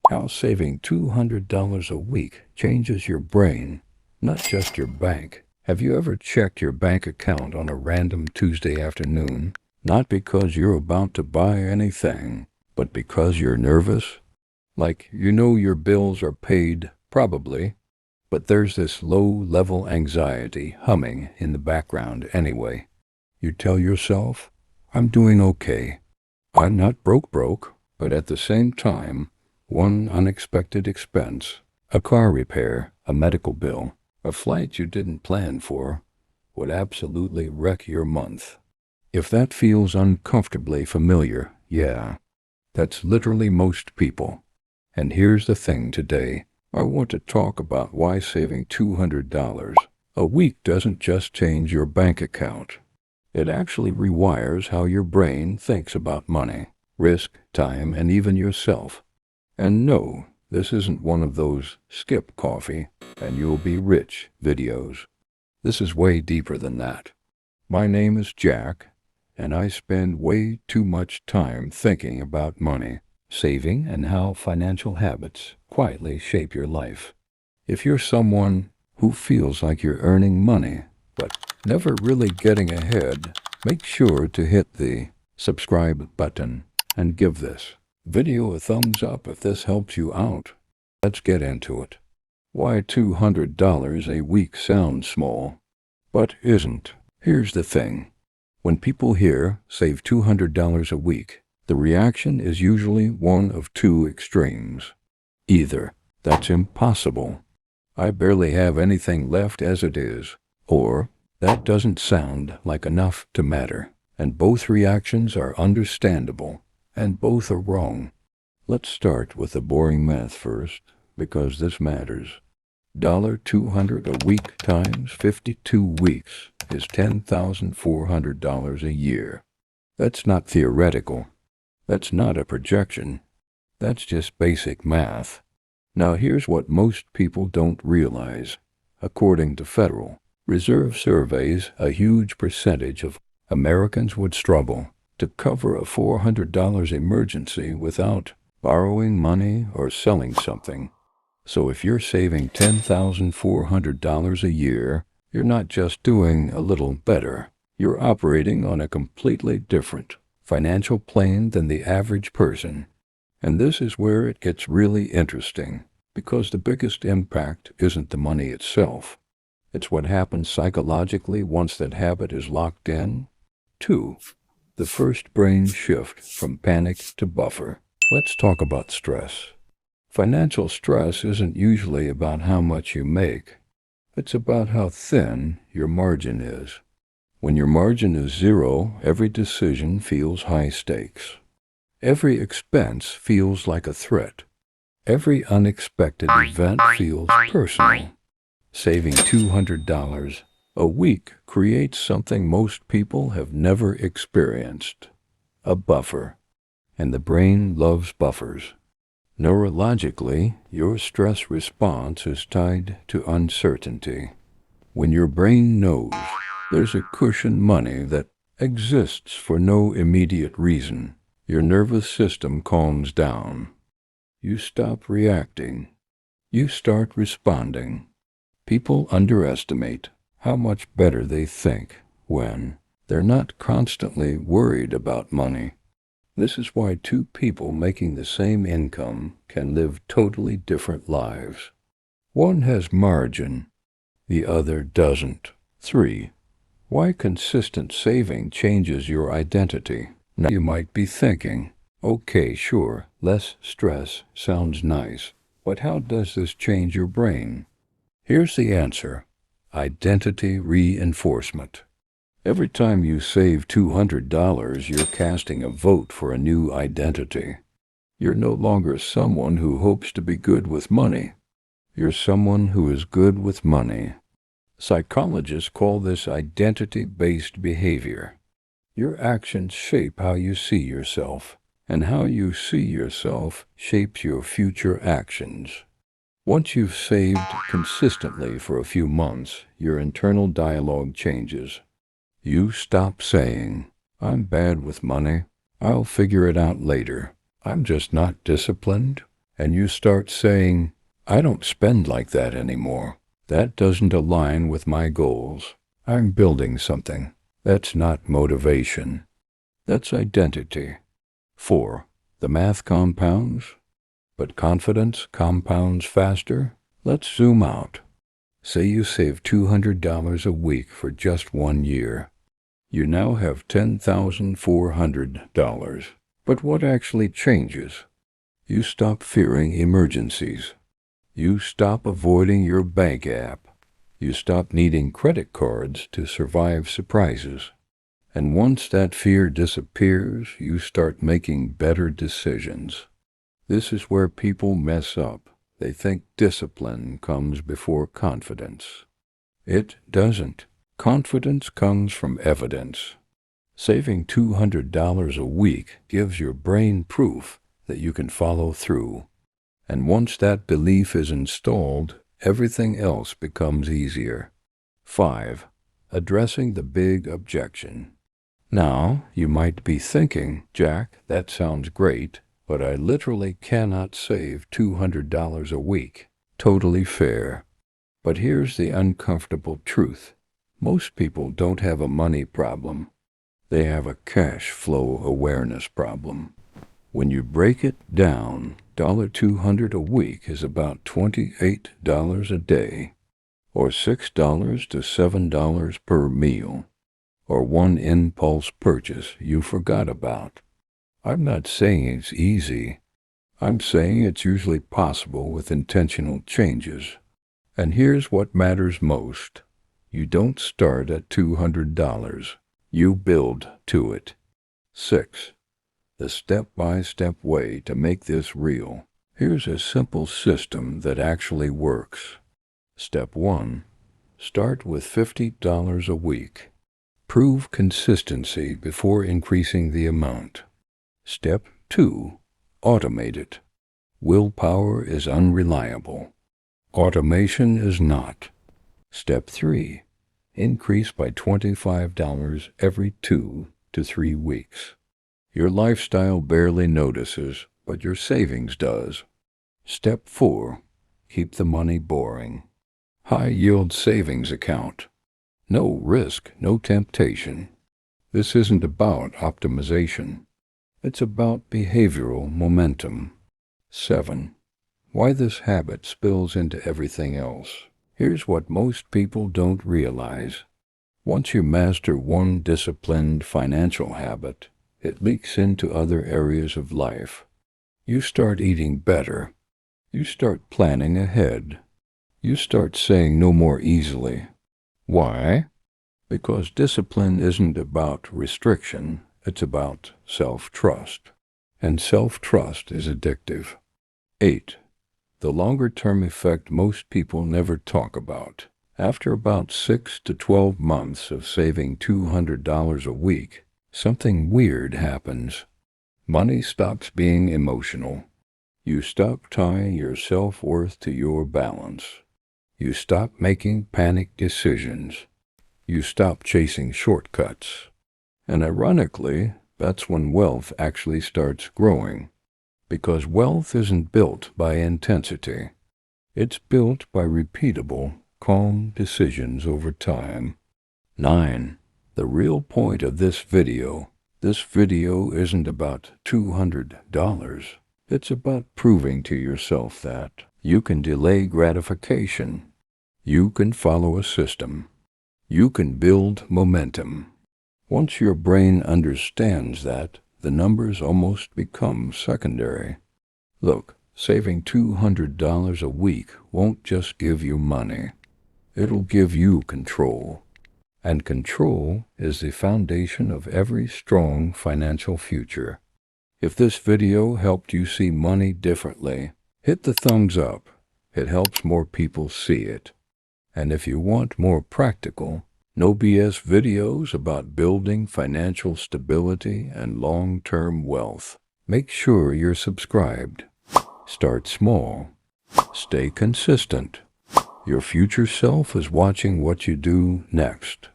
How saving $200 a week changes your brain, not just your bank. Have you ever checked your bank account on a random Tuesday afternoon? Not because you're about to buy anything, but because you're nervous? Like you know your bills are paid, probably, but there's this low-level anxiety humming in the background anyway. You tell yourself, I'm doing okay. I'm not broke, but at the same time, one unexpected expense, a car repair, a medical bill, a flight you didn't plan for, would absolutely wreck your month. If that feels uncomfortably familiar, yeah, that's literally most people. And here's the thing today. I want to talk about why saving $200 a week doesn't just change your bank account. It actually rewires how your brain thinks about money, risk, time, and even yourself. And no, this isn't one of those skip coffee and you'll be rich videos. This is way deeper than that. My name is Jack, and I spend way too much time thinking about money, saving, and how financial habits quietly shape your life. If you're someone who feels like you're earning money, but never really getting ahead, make sure to hit the subscribe button and give this video a thumbs up if this helps you out. Let's get into it. Why $200 a week sounds small, but isn't. Here's the thing. When people hear save $200 a week, the reaction is usually one of two extremes. Either, that's impossible, I barely have anything left as it is, or, that doesn't sound like enough to matter. And both reactions are understandable, and both are wrong. Let's start with the boring math first, because this matters. $200 a week times 52 weeks is $10,400 a year. That's not theoretical. That's not a projection. That's just basic math. Now here's what most people don't realize. According to Federal Reserve surveys, a huge percentage of Americans would struggle to cover a $400 emergency without borrowing money or selling something. So if you're saving $10,400 a year, you're not just doing a little better. You're operating on a completely different financial plane than the average person. And this is where it gets really interesting, because the biggest impact isn't the money itself. It's what happens psychologically once that habit is locked in. 2. The first brain shift from panic to buffer. Let's talk about stress. Financial stress isn't usually about how much you make. It's about how thin your margin is. When your margin is zero, every decision feels high stakes. Every expense feels like a threat. Every unexpected event feels personal. Saving $200 a week creates something most people have never experienced: a buffer. And the brain loves buffers. Neurologically, your stress response is tied to uncertainty. When your brain knows there's a cushion money that exists for no immediate reason, your nervous system calms down. You stop reacting. You start responding. People underestimate how much better they think when they're not constantly worried about money. This is why two people making the same income can live totally different lives. One has margin, the other doesn't. 3. Why consistent saving changes your identity. Now you might be thinking, okay, sure, less stress sounds nice, but how does this change your brain? Here's the answer: identity reinforcement. Every time you save $200, you're casting a vote for a new identity. You're no longer someone who hopes to be good with money. You're someone who is good with money. Psychologists call this identity-based behavior. Your actions shape how you see yourself, and how you see yourself shapes your future actions. Once you've saved consistently for a few months, your internal dialogue changes. You stop saying, I'm bad with money, I'll figure it out later, I'm just not disciplined, And you start saying, I don't spend like that anymore. That doesn't align with my goals. I'm building something. That's not motivation. That's identity. 4. The math compounds, but confidence compounds faster. Let's zoom out. Say you save $200 a week for just 1 year. You now have $10,400. But what actually changes? You stop fearing emergencies. You stop avoiding your bank app. You stop needing credit cards to survive surprises. And once that fear disappears, you start making better decisions. This is where people mess up. They think discipline comes before confidence. It doesn't. Confidence comes from evidence. Saving $200 a week gives your brain proof that you can follow through. And once that belief is installed, everything else becomes easier. 5. Addressing the big objection. Now, you might be thinking, Jack, that sounds great, but I literally cannot save $200 a week. Totally fair. But here's the uncomfortable truth. Most people don't have a money problem. They have a cash flow awareness problem. When you break it down, $200 a week is about $28 a day, or $6 to $7 per meal, or one impulse purchase you forgot about. I'm not saying it's easy. I'm saying it's usually possible with intentional changes. And here's what matters most. You don't start at $200. You build to it. 6. The step-by-step way to make this real. Here's a simple system that actually works. Step 1. Start with $50 a week. Prove consistency before increasing the amount. Step 2. Automate it. Willpower is unreliable. Automation is not. Step 3. Increase by $25 every 2 to 3 weeks. Your lifestyle barely notices, but your savings does. Step 4. Keep the money boring. High-yield savings account. No risk, no temptation. This isn't about optimization. It's about behavioral momentum. 7. Why this habit spills into everything else. Here's what most people don't realize. Once you master one disciplined financial habit, it leaks into other areas of life. You start eating better. You start planning ahead. You start saying no more easily. Why? Because discipline isn't about restriction, it's about self-trust. And self-trust is addictive. 8. The longer-term effect most people never talk about. After about 6 to 12 months of saving $200 a week, something weird happens. Money stops being emotional. You stop tying your self-worth to your balance. You stop making panic decisions. You stop chasing shortcuts. And ironically, that's when wealth actually starts growing. Because wealth isn't built by intensity. It's built by repeatable, calm decisions over time. 9. The real point of this video isn't about $200. It's about proving to yourself that you can delay gratification. You can follow a system. You can build momentum. Once your brain understands that, the numbers almost become secondary. Look, saving $200 a week won't just give you money. It'll give you control. And control is the foundation of every strong financial future. If this video helped you see money differently, hit the thumbs up. It helps more people see it. And if you want more practical, no BS videos about building financial stability and long-term wealth, make sure you're subscribed. Start small. Stay consistent. Your future self is watching what you do next.